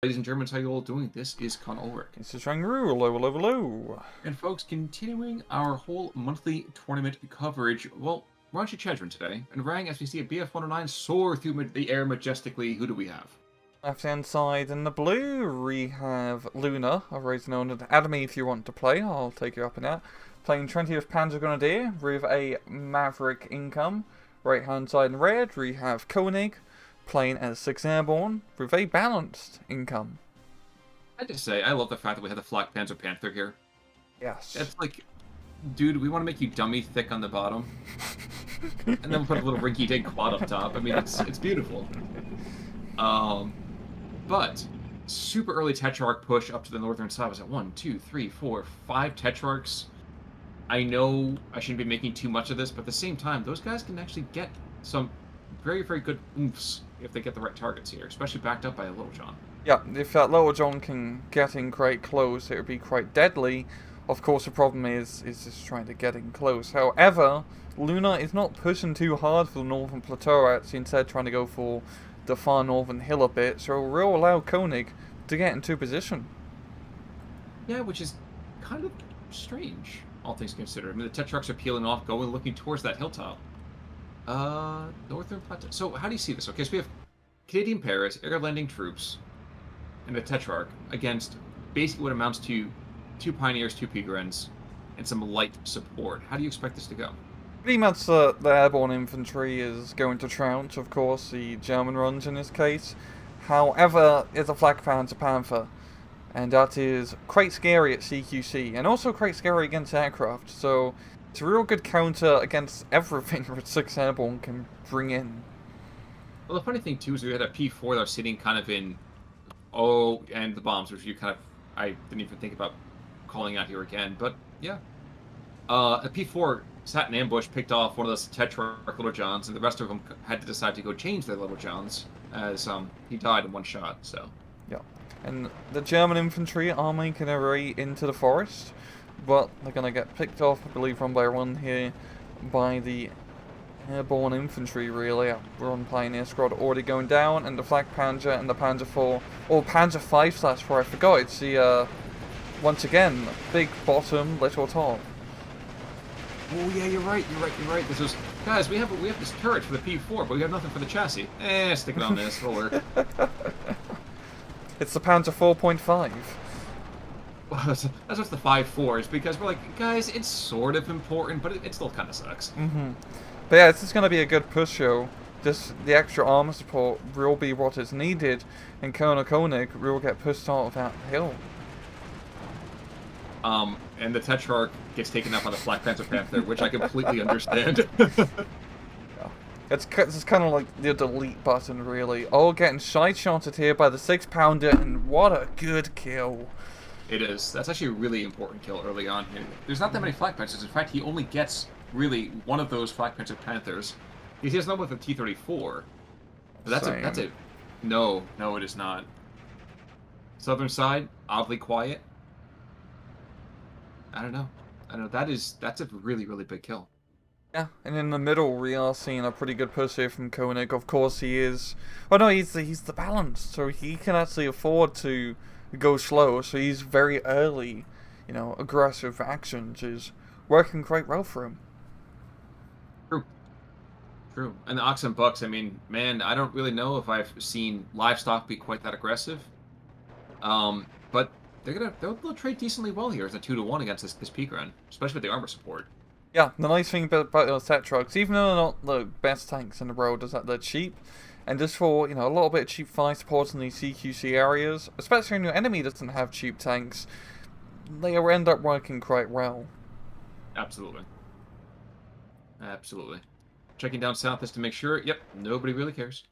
Ladies and Germans, how you all doing? This is Con Ulrich. This is Rangru, hello. And folks, continuing our whole monthly tournament coverage, well, we're on Chechedran today, and Rang, as we see a BF-109 soar through the air majestically, who do we have? Left hand side in the blue, we have Luna, otherwise known as Academy if you want to play, I'll take you up in that. Playing 20th Panzer Grenadier with a Maverick income. Right hand side in red, we have Koenig, playing as 6 Airborne with a balanced income. I just say, I love the fact that we have the Flak Panzer Panther here. Yes. It's like, dude, we want to make you dummy thick on the bottom, and then we'll put a little rinky-dink quad up top. I mean, it's beautiful. But super early Tetrarch push up to the northern side was at 1, 2, 3, 4, 5 Tetrarchs. I know I shouldn't be making too much of this, but at the same time, those guys can actually get some very, very good oomphs if they get the right targets here, especially backed up by a Little John. Yeah, if that Little John can get in quite close, it would be quite deadly. Of course, the problem is just trying to get in close. However, Luna is not pushing too hard for the northern plateau, actually instead trying to go for the far northern hill a bit, so it will allow Koenig to get into position. Yeah, which is kind of strange, all things considered. I mean, the Tetrarchs are peeling off, looking towards that hilltop. Northern Plateau. So how do you see this? Okay, so we have Canadian Paras, air landing troops, and a Tetrarch against basically what amounts to 2 Pioneers, 2 Pigrens, and some light support. How do you expect this to go? Pretty much the airborne infantry is going to trounce, of course, the German runs in this case. However, it's a Flak Panzer Panther, and that is quite scary at CQC, and also quite scary against aircraft, so it's a real good counter against everything that 6 Airborne can bring in. Well, the funny thing, too, is we had a P4 that was sitting kind of in... Oh, and the bombs, which you kind of... I didn't even think about calling out here again, but yeah. A P4 sat in ambush, picked off one of those Tetrarch Little Johns, and the rest of them had to decide to go change their Little Johns, as he died in one shot, so... Yeah, and the German infantry are making their way into the forest, but they're going to get picked off, I believe, one by one here by the airborne infantry, really. We're on Pioneer Squad already going down, and the Flak Panzer and the Panzer 4, or Panzer 5/4, I forgot, it's the, once again, big bottom, little top. Oh yeah, you're right. This was... Guys, we have this turret for the P4, but we have nothing for the chassis. Stick it on this, it'll work. It's the Panzer 4.5. Well, that's what the 5.4 is, because we're like, guys, it's sort of important, but it still kind of sucks. But yeah, this is going to be a good push show. The extra armor support will be what is needed, and Colonel Koenig will get pushed out of that hill. And the Tetrarch gets taken up on the Flak Panzer Panther, which I completely understand. Yeah. It's kind of like the delete button, really. Oh, getting side-shotted here by the 6-pounder, and what a good kill. It is. That's actually a really important kill early on here. There's not that many Flak Panzers. In fact, he only gets, really, one of those Flak Panzer Panthers. He has none with a T-34. But that's a... No, it is not. Southern side, oddly quiet. I don't know. That's a really, really big kill. Yeah, and in the middle we are seeing a pretty good push here from Koenig. Of course he is... Oh no, he's the balance, so he can actually afford to go slow, so he's very early, aggressive actions is working quite well for him. True. And the Ox and Bucks, I mean, man, I don't really know if I've seen livestock be quite that aggressive. But they'll trade decently well here as a 2-to-1 against this peak run, especially with the armor support. Yeah, the nice thing about those Tetrarchs, even though they're not the best tanks in the world, is that they're cheap. And just for, a little bit of cheap fire support in these CQC areas, especially when your enemy doesn't have cheap tanks, they end up working quite well. Absolutely. Checking down south just to make sure. Yep, nobody really cares.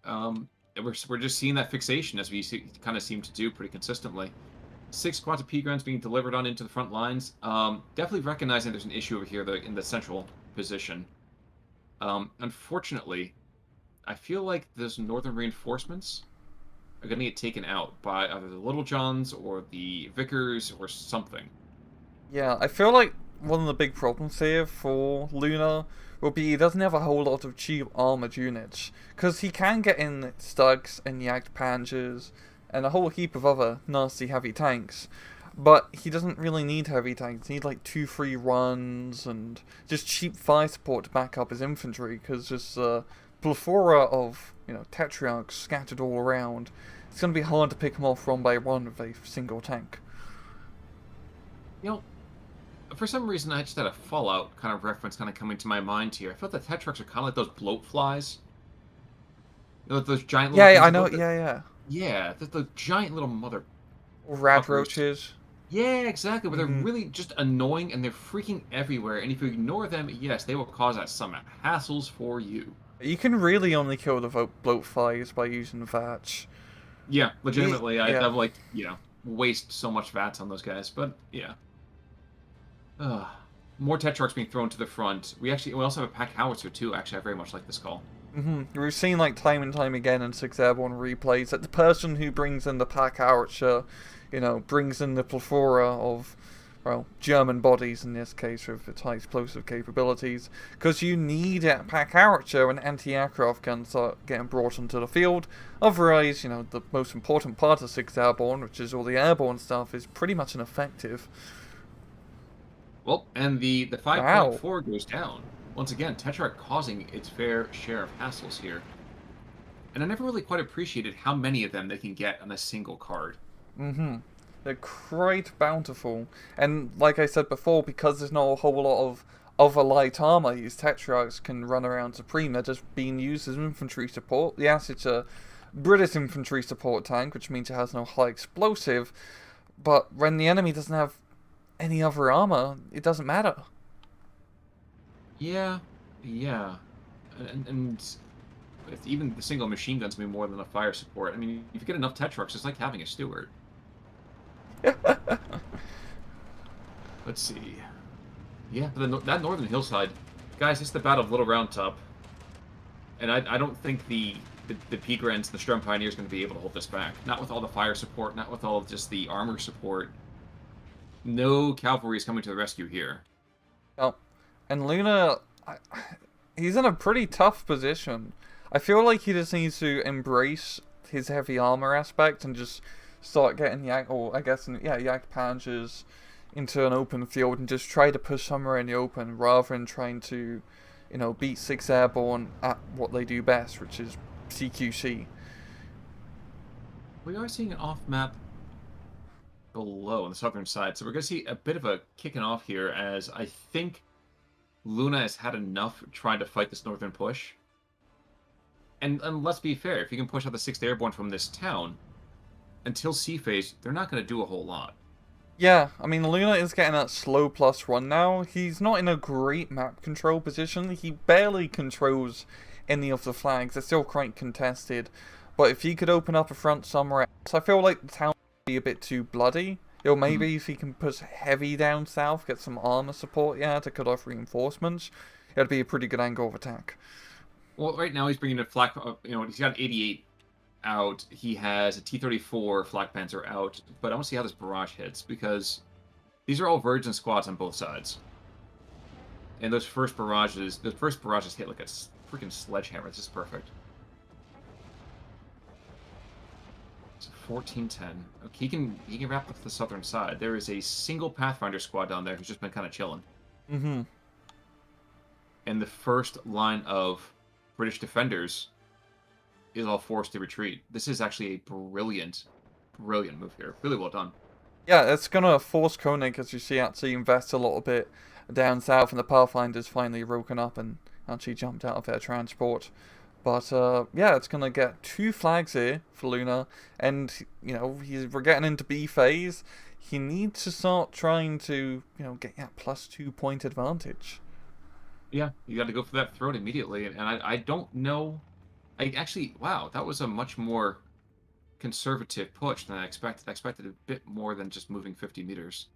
We're just seeing that fixation as we kind of seem to do pretty consistently. 6 squads of P-Grunts being delivered on into the front lines. Definitely recognizing there's an issue over here in the central position. Unfortunately, I feel like those northern reinforcements are going to get taken out by either the Little Johns or the Vickers or something. Yeah, I feel like one of the big problems here for Luna will be he doesn't have a whole lot of cheap armored units. Because he can get in Stugs and Jagd Panzers and a whole heap of other nasty heavy tanks. But he doesn't really need heavy tanks. He needs like 2-3 runs and just cheap fire support to back up his infantry, because there's a plethora of Tetrarchs scattered all around. It's going to be hard to pick them off one by one with a single tank. For some reason, I just had a Fallout kind of reference kind of coming to my mind here. I felt that Tetrarchs are kind of like those bloat flies. Those giant little... Yeah, I know. Yeah. Yeah, the giant little mother... Rad roaches. Yeah, exactly. But they're really just annoying, and they're freaking everywhere. And if you ignore them, yes, they will cause some hassles for you. You can really only kill the bloat flies by using VATS. Yeah, legitimately. I've waste so much VATS on those guys. But, yeah. More Tetrarchs being thrown to the front. We also have a pack howitzer, too. Actually, I very much like this call. We've seen, like, time and time again in 6 Airborne replays that the person who brings in the pack howitzer, brings in the plethora of, well, German bodies in this case with its high explosive capabilities, because you need a pack howitzer when anti-aircraft guns start getting brought onto the field. Otherwise, the most important part of 6 Airborne, which is all the airborne stuff, is pretty much ineffective. Well, and the 5.4 goes down. Once again, Tetrarch causing its fair share of hassles here. And I never really quite appreciated how many of them they can get on a single card. They're quite bountiful. And like I said before, because there's not a whole lot of other light armor, these Tetrarchs can run around supreme. They're just being used as infantry support. Yes, it's a British infantry support tank, which means it has no high explosive. But when the enemy doesn't have any other armor, it doesn't matter. Yeah. And even the single machine guns be more than a fire support. I mean, if you get enough Tetrarchs, it's like having a Stewart. Let's see. Yeah, that northern hillside, guys, it's the Battle of Little Round Top, and I don't think the Peagrens, the Strum Pioneers, going to be able to hold this back. Not with all the fire support, not with all of just the armor support. No cavalry is coming to the rescue here. Oh, and Luna, he's in a pretty tough position. I feel like he just needs to embrace his heavy armor aspect and just start getting Yak Panzers into an open field and just try to push somewhere in the open rather than trying to, beat 6 Airborne at what they do best, which is CQC. We are seeing an off-map below on the southern side, so we're going to see a bit of a kicking off here, as I think Luna has had enough trying to fight this northern push. And let's be fair, if you can push out the 6th Airborne from this town, until C phase, they're not going to do a whole lot. Yeah, I mean, Luna is getting that slow +1 now. He's not in a great map control position. He barely controls any of the flags. They're still quite contested. But if he could open up a front somewhere else, I feel like the town would be a bit too bloody. Or maybe if he can push heavy down south, get some armor support, to cut off reinforcements, it'd be a pretty good angle of attack. Well, right now he's bringing a flak, he's got an 88 out. He has a T-34 flak panzer out, but I want to see how this barrage hits, because these are all virgin squads on both sides. And those first barrages hit like a freaking sledgehammer. This is perfect. It's 14-10. Okay, he can wrap up the southern side. There is a single Pathfinder squad down there who's just been kind of chilling. And the first line of British defenders is all forced to retreat. This is actually a brilliant move here. Really well done. Yeah, it's going to force Koenig, as you see, actually invest a little bit down south, and the Pathfinder's finally woken up and actually jumped out of their transport. But, yeah, it's going to get 2 flags here for Luna, and, we're getting into B phase. He needs to start trying to, get that +2 point advantage. Yeah, you got to go for that throat immediately, and I don't know... wow, that was a much more conservative push than I expected. I expected a bit more than just moving 50 meters.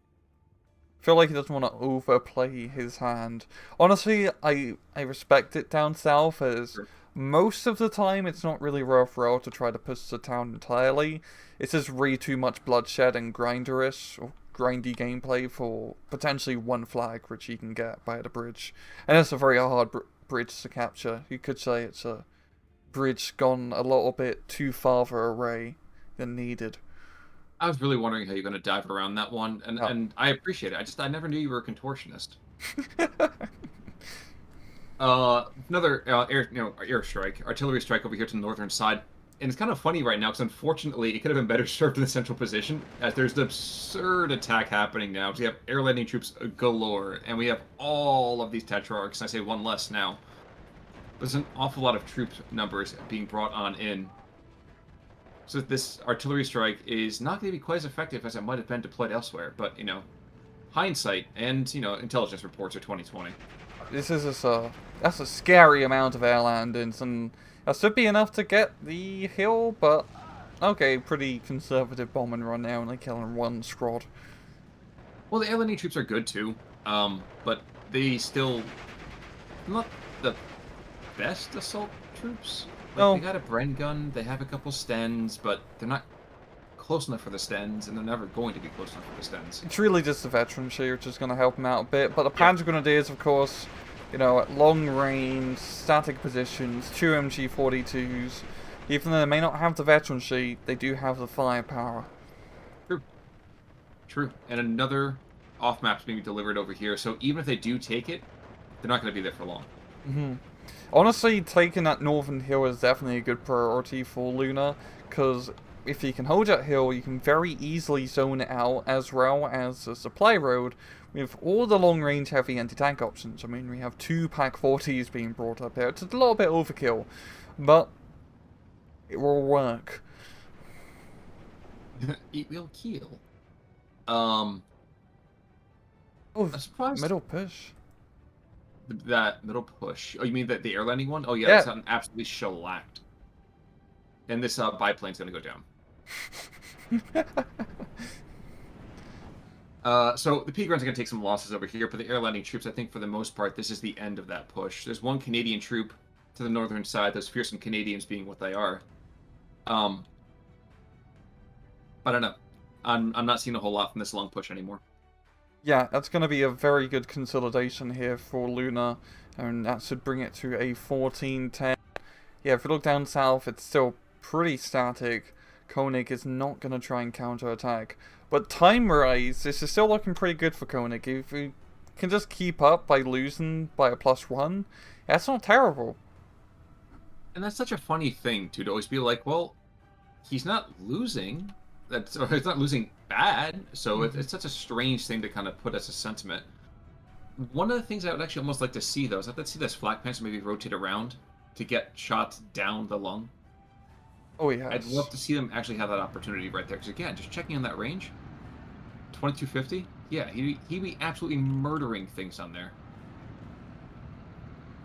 I feel like he doesn't want to overplay his hand. Honestly, I respect it down south, as most of the time it's not really worthwhile to try to push the town entirely. It's just way too much bloodshed and grindy gameplay for potentially 1 flag, which you can get by the bridge. And it's a very hard bridge to capture. You could say it's a bridge gone a little bit too far away than needed. I was really wondering how you're going to dive around that one, and Oh. and I appreciate it. I never knew you were a contortionist. Another airstrike, artillery strike over here to the northern side. And it's kind of funny right now because unfortunately it could have been better served in the central position, as there's an absurd attack happening now. So you have air landing troops galore, and we have all of these Tetrarchs, and I say one less now. There's an awful lot of troop numbers being brought on in. So this artillery strike is not going to be quite as effective as it might have been deployed elsewhere, but, hindsight and, intelligence reports are 2020. This is that's a scary amount of air landings, and that should be enough to get the hill, but okay, pretty conservative bomb and run now, only killing one squad. Well, the air landing troops are good too, but they still not the best assault troops. No. They got a Bren gun, they have a couple Stens, but they're not close enough for the Stens, and they're never going to be close enough for the Stens. It's really just the veterancy which is going to help them out a bit, but the Panzer Grenadiers, of course, at long range, static positions, 2 MG42s, even though they may not have the veterancy, they do have the firepower. True. And another off-map's being delivered over here, so even if they do take it, they're not going to be there for long. Mm-hmm. Honestly, taking that northern hill is definitely a good priority for Luna, because if you can hold that hill, you can very easily zone it out, as well as the supply road, with all the long-range heavy anti-tank options. I mean, we have 2 Pak-40s being brought up here. It's a little bit overkill, but it will work. It will kill. Oh, I'm surprised. middle push. That middle push. Oh, you mean the air landing one? Oh, yeah, that's gotten absolutely shellacked. And this biplane's going to go down. So the P-Gruns are going to take some losses over here, but the air landing troops, I think for the most part, this is the end of that push. There's one Canadian troop to the northern side, those fearsome Canadians being what they are. I don't know. I'm not seeing a whole lot from this long push anymore. Yeah, that's going to be a very good consolidation here for Luna, and that should bring it to a 14-10. Yeah, if you look down south, it's still pretty static. Koenig is not going to try and counterattack. But time-wise, this is still looking pretty good for Koenig. If you can just keep up by losing by a +1, that's not terrible. And that's such a funny thing, too, to always be like, well, he's not losing. Or he's not losing bad, so it's such a strange thing to kind of put as a sentiment. One of the things I would actually almost like to see, though, is I'd like to see this Flak Panzer maybe rotate around to get shots down the lung. Oh, yeah. I'd love to see them actually have that opportunity right there, because again, just checking on that range, 2250, yeah, he'd be absolutely murdering things on there.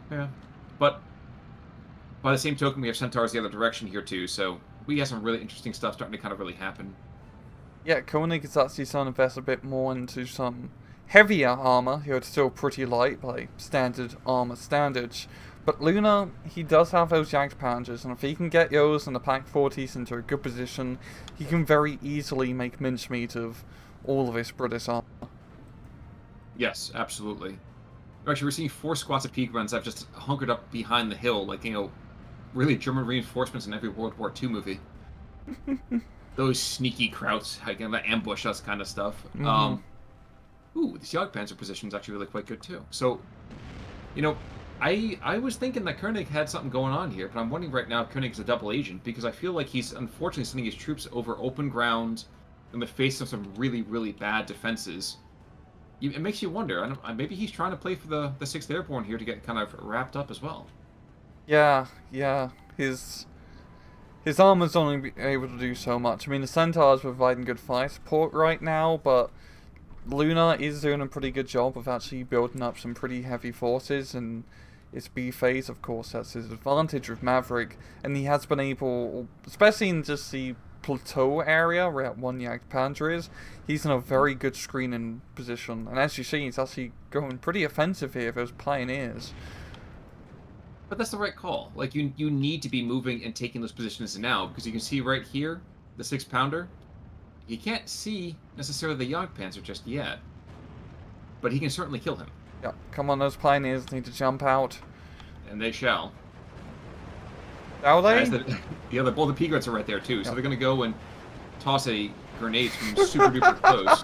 Yeah, but by the same token, we have Centaurs the other direction here too, so we have some really interesting stuff starting to kind of really happen. Yeah, Koenig is actually starting to invest a bit more into some heavier armor. Here it's still pretty light by standard armor standards. But Luna, he does have those Jagdpanzers, and if he can get yours and the Pak-40s into a good position, he can very easily make mincemeat of all of his British armor. Yes, absolutely. Actually, we're seeing 4 squads of P-Gruns that have just hunkered up behind the hill, like, really German reinforcements in every World War II movie. Those sneaky krauts, again, that ambush us kind of stuff. Ooh, this Jagdpanzer position is actually really quite good too. So, I was thinking that Koenig had something going on here, but I'm wondering right now if Koenig's a double agent, because I feel like he's unfortunately sending his troops over open ground in the face of some really, really bad defenses. It makes you wonder. Maybe he's trying to play for the 6th Airborne here to get kind of wrapped up as well. Yeah. His armor's only able to do so much. I mean, the Centaurs are providing good fire support right now, but Luna is doing a pretty good job of actually building up some pretty heavy forces, and its B phase, of course, that's his advantage with Maverick, and he has been able, especially in just the plateau area where that one Jagdpanzer is, he's in a very good screening position, and as you see, he's actually going pretty offensive here with those Pioneers. But that's the right call. Like, you need to be moving and taking those positions now, because you can see right here, the 6-pounder, you can't see necessarily the Jagdpanzer just yet, but he can certainly kill him. Yeah, come on, those Pioneers need to jump out. And they shall. Shall they? The P-Gruns are right there too, so they're going to go and toss a grenade from super duper close.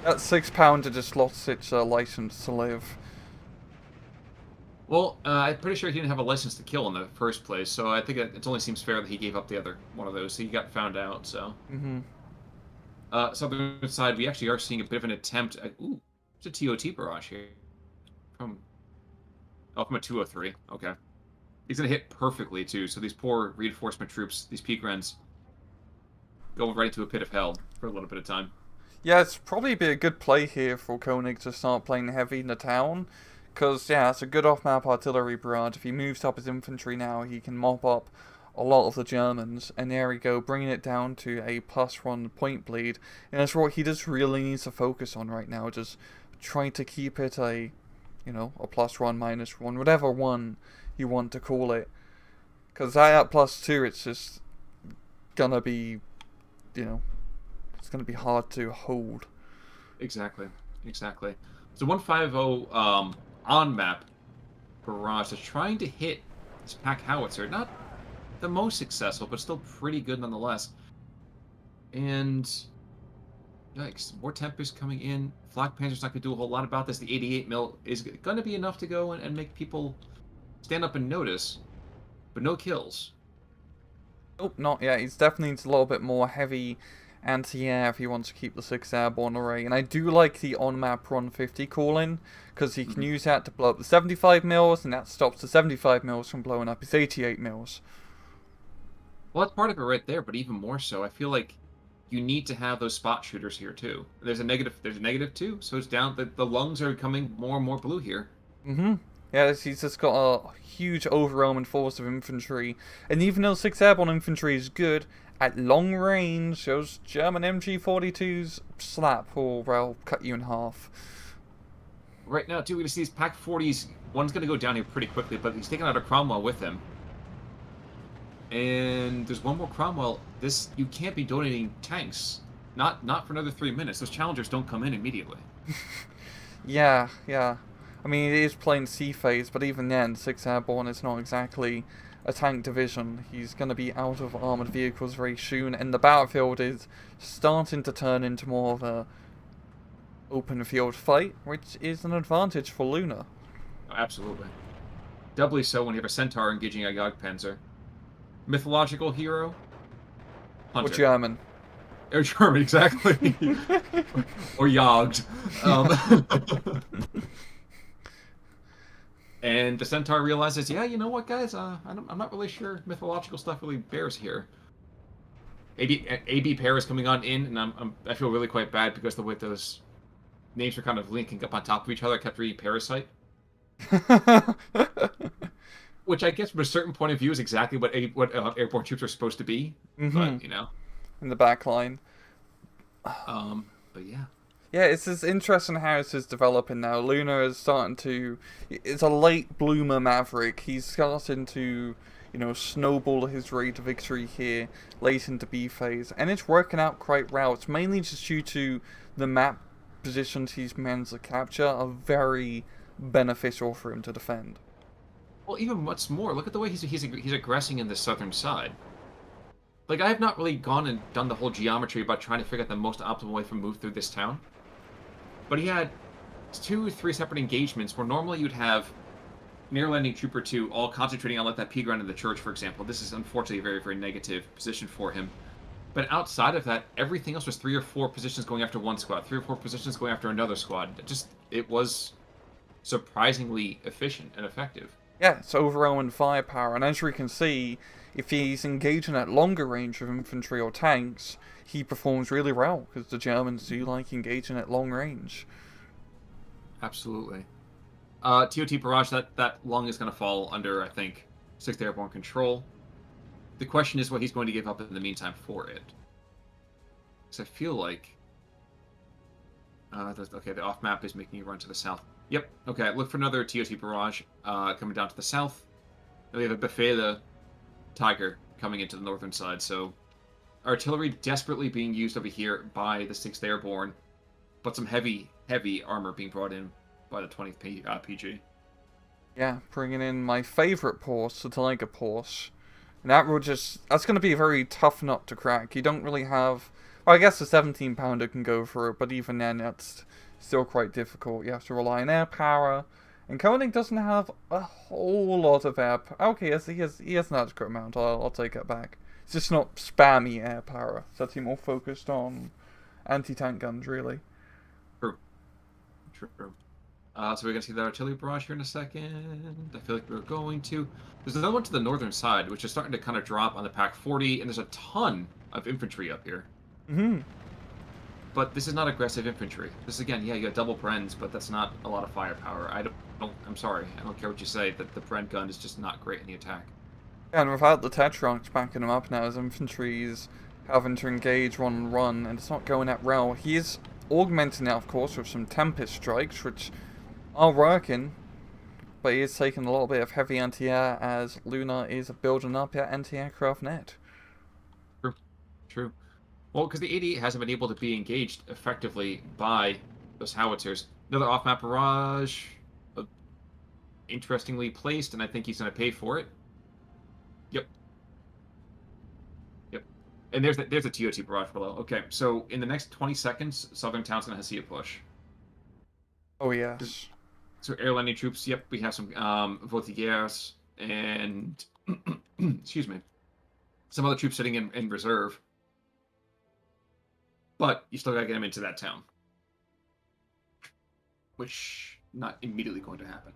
That 6-pounder just lost its license to live. Well, I'm pretty sure he didn't have a license to kill in the first place, so I think it only seems fair that he gave up the other one of those. So he got found out, so. Mm-hmm. Southern side, we actually are seeing a bit of an attempt at... Ooh, it's a TOT barrage here. From a 203. Okay. He's going to hit perfectly, too, so these poor reinforcement troops, these Peagrens, go right into a pit of hell for a little bit of time. Yeah, it's probably be a good play here for Koenig to start playing heavy in the town. Because, yeah, it's a good off-map artillery barrage. If he moves up his infantry now, he can mop up a lot of the Germans. And there we go, bringing it down to a +1 point bleed. And that's what he just really needs to focus on right now. Just trying to keep it a, you know, a +1, -1, whatever one you want to call it. Because at +2, it's just gonna be, you know, it's gonna be hard to hold. Exactly. So 150 on map barrage is trying to hit this pack howitzer. Not the most successful, but still pretty good nonetheless. And yikes, more Tempest coming in. Flak Panzer's not going to do a whole lot about this. The 88 mil is going to be enough to go and make people stand up and notice, but no kills. Nope, not yet. He definitely needs a little bit more heavy anti-air if he wants to keep the 6 airborne array. And I do like the on-map 150 call-in, because he can use that to blow up the 75 mils, and that stops the 75 mils from blowing up his 88 mils. Well, that's part of it right there, but even more so, I feel like you need to have those spot shooters here too. There's a negative too, so it's down. The lungs are becoming more and more blue here. Mm-hmm. Yeah, he's just got a huge overwhelming force of infantry, and even though 6 airborne infantry is good, at long range, those German MG42s slap or they'll cut you in half. Right now, too, we're going to see these Pack 40s. One's going to go down here pretty quickly, but he's taking out a Cromwell with him. And there's one more Cromwell. You can't be donating tanks. Not for another 3 minutes. Those Challengers don't come in immediately. Yeah. I mean, it is playing C phase, but even then, 6 airborne is not exactly a tank division. He's going to be out of armoured vehicles very soon, and the battlefield is starting to turn into more of a open field fight, which is an advantage for Luna. Oh, absolutely. Doubly so when you have a Centaur engaging a Jagdpanzer. Mythological hero? Hunter. Or German. Or German, exactly. Or Jagd. And the Centaur realizes, yeah, you know what, guys? I'm not really sure mythological stuff really bears here. AB Pair is coming on in, and I feel really quite bad because the way those names were kind of linking up on top of each other. I kept reading Parasite. Which I guess from a certain point of view is exactly what airborne troops are supposed to be. Mm-hmm. But, you know. In the back line. But yeah. Yeah, it's just interesting how it's just developing now. Luna is starting to... It's a late bloomer Maverick. He's starting to, you know, snowball his rate to victory here late into B phase. And it's working out quite well. It's mainly just due to the map positions he's managed to capture are very beneficial for him to defend. Well, even what's more, look at the way he's aggressing in the southern side. Like, I have not really gone and done the whole geometry about trying to figure out the most optimal way to move through this town. But he had 2 or 3 separate engagements where normally you'd have near landing trooper 2 all concentrating on like that P-ground in the church, for example. This is unfortunately a very, very negative position for him. But outside of that, everything else was 3 or 4 positions going after one squad, 3 or 4 positions going after another squad. It was surprisingly efficient and effective. Yeah, it's overwhelming firepower, and as we can see, if he's engaging at longer range of infantry or tanks, he performs really well, because the Germans do like engaging at long range. Absolutely. TOT Barrage, that lung is going to fall under, I think, 6th Airborne control. The question is what he's going to give up in the meantime for it. Because I feel like... okay, the off-map is making you run to the south. Yep, okay, look for another TOT Barrage coming down to the south. And we have a Befehle Tiger coming into the northern side, so... Artillery desperately being used over here by the 6th Airborne, but some heavy, heavy armor being brought in by the 20th PG. Yeah, bringing in my favourite Porsche, the Tiger Porsche. And that's going to be a very tough nut to crack. You don't really have, well, I guess the 17-pounder can go for it, but even then, that's still quite difficult. You have to rely on air power, and Koenig doesn't have a whole lot of air power. Okay, yes, he has an adequate amount, I'll take it back. It's just not spammy air power, so that's more focused on anti-tank guns, really. True. True. So we're going to see that artillery barrage here in a second. I feel like we're going to. There's another one to the northern side, which is starting to kind of drop on the Pack 40, and there's a ton of infantry up here. Mm-hmm. But this is not aggressive infantry. This, again, yeah, you got double Brens, but that's not a lot of firepower. I'm sorry. I don't care what you say, that the Bren gun is just not great in the attack. And without the Tetrarchs backing him up now, his infantry's having to engage run, and it's not going that well. He's augmenting that, of course, with some Tempest strikes, which are working, but he is taking a little bit of heavy anti-air as Luna is building up her anti-aircraft net. True. Well, because the 88 hasn't been able to be engaged effectively by those howitzers. Another off-map barrage, interestingly placed, and I think he's going to pay for it. Yep. And there's a TOT barrage below. Okay, so in the next 20 seconds, Southern Town's going to see a push. Oh, yes. So air landing troops, yep, we have some Voltigeurs and, excuse me, some other troops sitting in reserve. But you still got to get them into that town. Which, not immediately going to happen.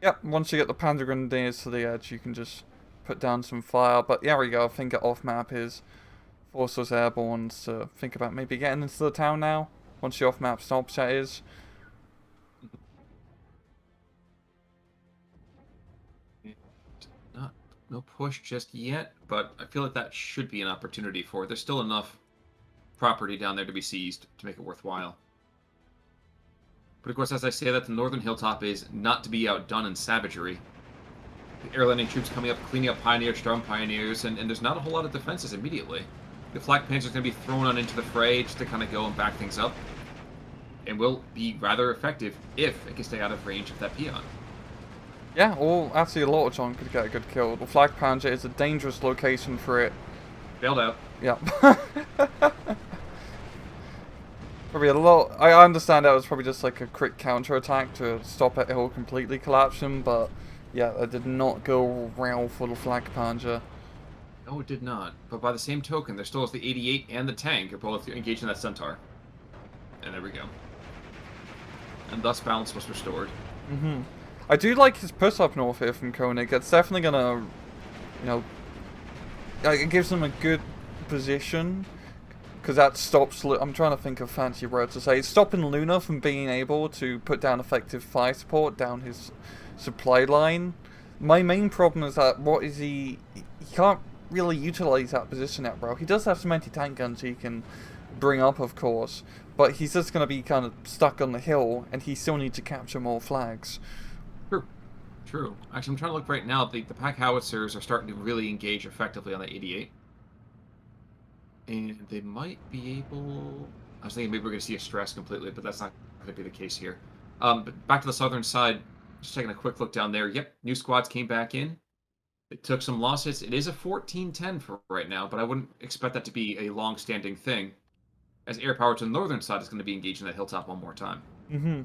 Yep, once you get the Panda Grenadiers to the edge, you can just put down some fire. But yeah, we go, I think off-map is force those airborne to think about maybe getting into the town now. Once the off-map stops, that is. No push just yet, but I feel like that should be an opportunity for it. There's still enough property down there to be seized to make it worthwhile. But of course, as I say that, the northern hilltop is not to be outdone in savagery. The air landing troops coming up, cleaning up pioneers, drum pioneers, and there's not a whole lot of defenses immediately. The flak panzers are going to be thrown on into the fray just to kind of go and back things up, and will be rather effective if it can stay out of range of that peon. Yeah, or actually a lot of John could get a good kill. The Flag Panzer is a dangerous location for it. Bailed out. Yeah. Probably a lot. I understand that was probably just like a quick counter-attack to stop it all completely collapsing, but yeah, that did not go well for the Flag Panzer. No, it did not. But by the same token, there still is the 88 and the tank are both engaged in that Centaur. And there we go. And thus balance was restored. Mm-hmm. I do like his push up north here from Koenig. It's definitely gonna, you know, it gives him a good position, because that stops, I'm trying to think of fancy words to say, it's stopping Luna from being able to put down effective fire support down his supply line. My main problem is that, he can't really utilize that position that well. He does have some anti-tank guns he can bring up, of course, but he's just going to be kind of stuck on the hill, and he still needs to capture more flags. True. Actually, I'm trying to look right now. The pack howitzers are starting to really engage effectively on the 88. And they might be able... I was thinking maybe we're going to see a stress completely, but that's not going to be the case here. But back to the southern side, just taking a quick look down there. Yep, new squads came back in. It took some losses. It is a 14-10 for right now, but I wouldn't expect that to be a long-standing thing, as air power to the northern side is going to be engaged in that hilltop one more time. Mm-hmm.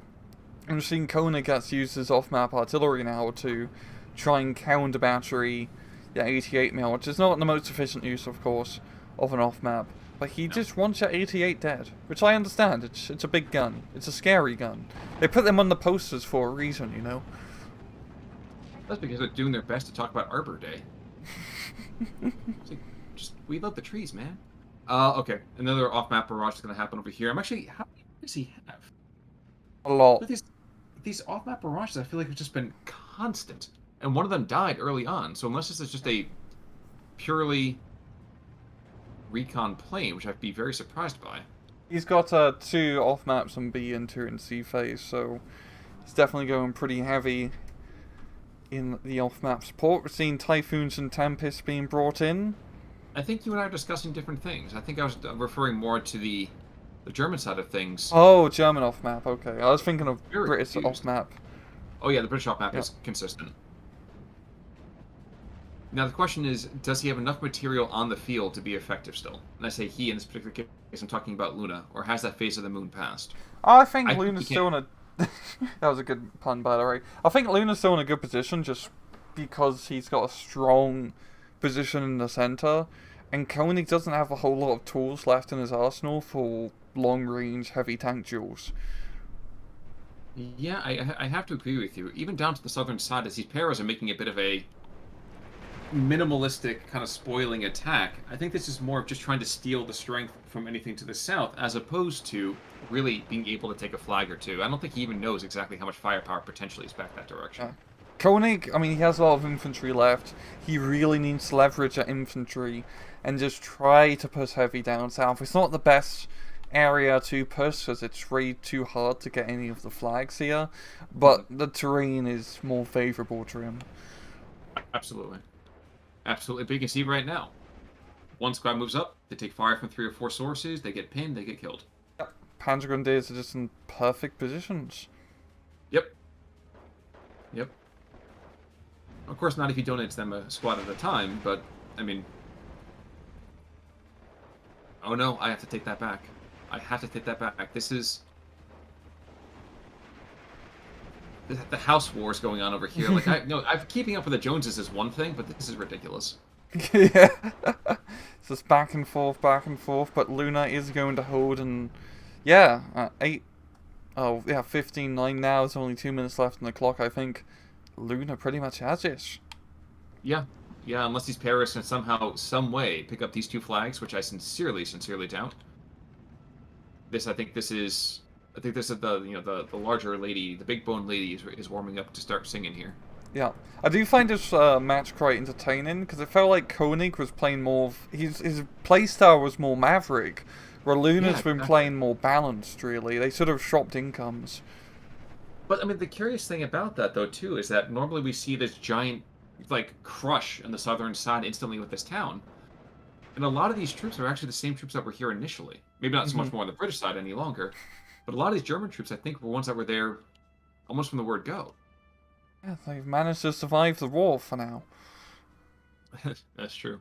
I'm seeing Koenig gets used his off-map artillery now to try and counter battery the 88 mil, which is not the most efficient use, of course, of an off-map. But he just wants your 88 dead, which I understand. It's a big gun. It's a scary gun. They put them on the posters for a reason, you know. That's because they're doing their best to talk about Arbor Day. We love the trees, man. Okay, another off-map barrage is going to happen over here. How many does he have? A lot. These off-map barrages, I feel like have just been constant. And one of them died early on, so unless this is just a purely recon plane, which I'd be very surprised by. He's got 2 off-maps on B and 2 in C phase, so he's definitely going pretty heavy in the off-map support. We're seeing Typhoons and Tempests being brought in. I think you and I are discussing different things. I think I was referring more to the German side of things. Oh, German off-map, okay. I was thinking of British off-map. Oh yeah, the British off-map is consistent. Now the question is, does he have enough material on the field to be effective still? And I say he in this particular case, I'm talking about Luna, or has that phase of the moon passed? I think I think he Luna's still can. in a. That was a good pun, by the way. I think Luna's still in a good position just because he's got a strong position in the center, and Koenig doesn't have a whole lot of tools left in his arsenal for long-range heavy tank duels. Yeah, I have to agree with you. Even down to the southern side, as these paras are making a bit of a minimalistic kind of spoiling attack, I think this is more of just trying to steal the strength from anything to the south, as opposed to really being able to take a flag or two. I don't think he even knows exactly how much firepower potentially is back that direction. Koenig, I mean, he has a lot of infantry left. He really needs to leverage that infantry and just try to push heavy down south. It's not the best area to push because it's way too hard to get any of the flags here, but the terrain is more favorable to him. Absolutely. Absolutely. But you can see right now, one squad moves up, they take fire from 3 or 4 sources, they get pinned, they get killed. Yep. Panzer Grenadiers are just in perfect positions. Yep. Yep. Of course, not if you donate to them a squad at a time, but, I mean... Oh no, I have to take that back. I have to take that back. This is... The house wars going on over here. Like, I'm keeping up with the Joneses is one thing, but this is ridiculous. Yeah. It's just back and forth, but Luna is going to hold, and... Yeah, 8... Oh, yeah, 15-9 now. There's only 2 minutes left on the clock, I think. Luna pretty much has it. Yeah. Yeah, unless these Paris can somehow, some way, pick up these 2 flags, which I sincerely doubt. I think this is the larger lady, the big bone lady is warming up to start singing here. Yeah. I do find this match quite entertaining, because it felt like Koenig was playing more... His playstyle was more Maverick, where Luna's been playing more balanced, really. They sort of swapped incomes. But, I mean, the curious thing about that, though, too, is that normally we see this giant, like, crush on the southern side instantly with this town. And a lot of these troops are actually the same troops that were here initially. Maybe not so much more on the British side any longer, but a lot of these German troops, I think, were ones that were there almost from the word go. Yeah, they've managed to survive the war for now. That's true.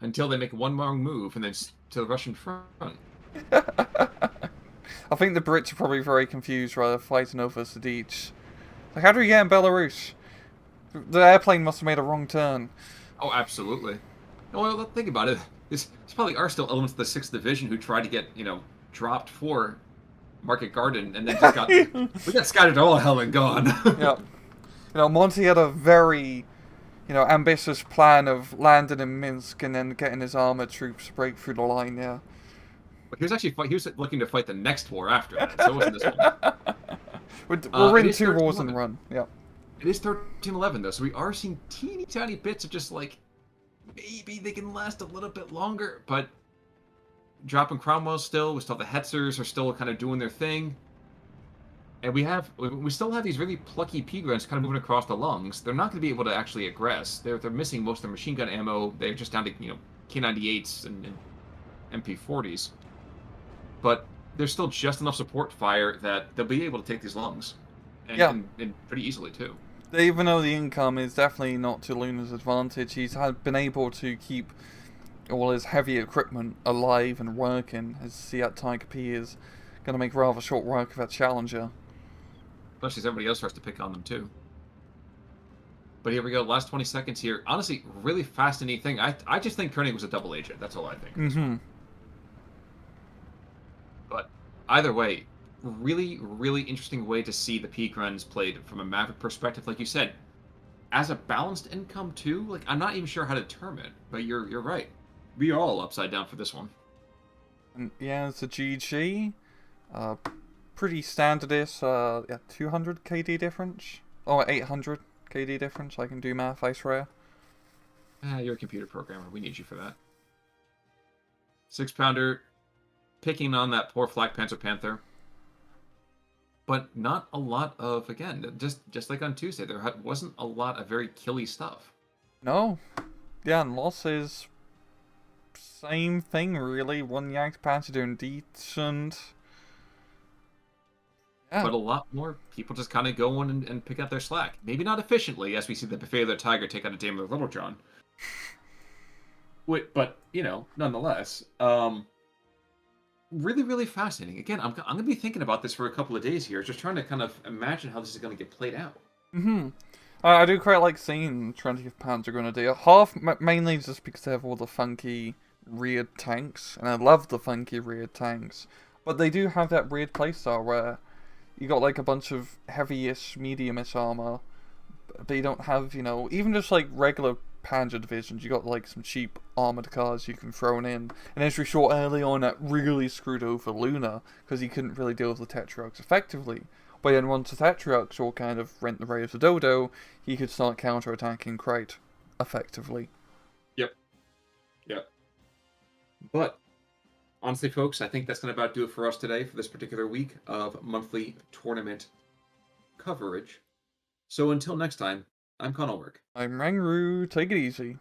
Until they make one wrong move and then to the Russian front. I think the Brits are probably very confused while they're fighting over Sidic. Like, how do we get in Belarus? The airplane must have made a wrong turn. Oh, absolutely. Well, think about it. There's probably are still elements of the 6th Division who tried to get, dropped for Market Garden and then just got... we got scattered all hell and gone. Yep. Monty had a very, ambitious plan of landing in Minsk and then getting his armored troops to break through the line, yeah. But he was looking to fight the next war after that, so it wasn't this one. We're in 2 wars in a run, yeah. It is 13-11, though, so we are seeing teeny tiny bits of just, like, maybe they can last a little bit longer, but dropping Cromwell still, we still have the Hetzers are still kind of doing their thing. And we still have these really plucky P-Grunts kind of moving across the lungs. They're not going to be able to actually aggress. They're missing most of their machine gun ammo. They're just down to, K98s and MP40s. But there's still just enough support fire that they'll be able to take these lungs. And pretty easily, too. Even though the income is definitely not to Luna's advantage, he's been able to keep all his heavy equipment alive and working, as Seat Tiger P is going to make rather short work of that Challenger. Especially as everybody else starts to pick on them, too. But here we go, last 20 seconds here. Honestly, really fascinating thing. I just think Koenig was a double agent. That's all I think. Mm-hmm. But either way, really, really interesting way to see the P-Gruns played from a Maverick perspective. Like you said, as a balanced income, too. Like, I'm not even sure how to term it, but you're right. We are all upside down for this one. And yeah, it's a GG. Pretty standard-ish. 200 KD difference. Or 800 KD difference. I can do math, I swear. You're a computer programmer. We need you for that. 6-pounder, picking on that poor Flak Panzer Panther. But not a lot of, again, just like on Tuesday, there wasn't a lot of very killy stuff. No. Yeah, and losses... Same thing, really. 1 Yanked Panzer doing decent. Yeah. but a lot more people just kind of go on and pick up their slack. Maybe not efficiently, as we see the Buffet of the Tiger take out a Dame of the Little John. Wait, but, nonetheless, really, really fascinating. Again, I'm going to be thinking about this for a couple of days here, just trying to kind of imagine how this is going to get played out. Mm-hmm. I do quite like seeing 20th Panzer Grenadier. Half, mainly just because they have all the funky reared tanks, and I love the funky reared tanks. But they do have that weird playstyle where you got like a bunch of heavy-ish, medium-ish armor, but you don't have, even just like regular Panzer divisions, you got like some cheap armored cars you can throw in. And as we saw early on, that really screwed over Luna, because he couldn't really deal with the Tetrarchs effectively. But then once the Tetrarchs all kind of rent the way of the Dodo, he could start counter-attacking quite effectively. Yep. Yep. But, honestly, folks, I think that's going to about do it for us today for this particular week of monthly tournament coverage. So until next time, I'm Conalwork. I'm Rangru, take it easy.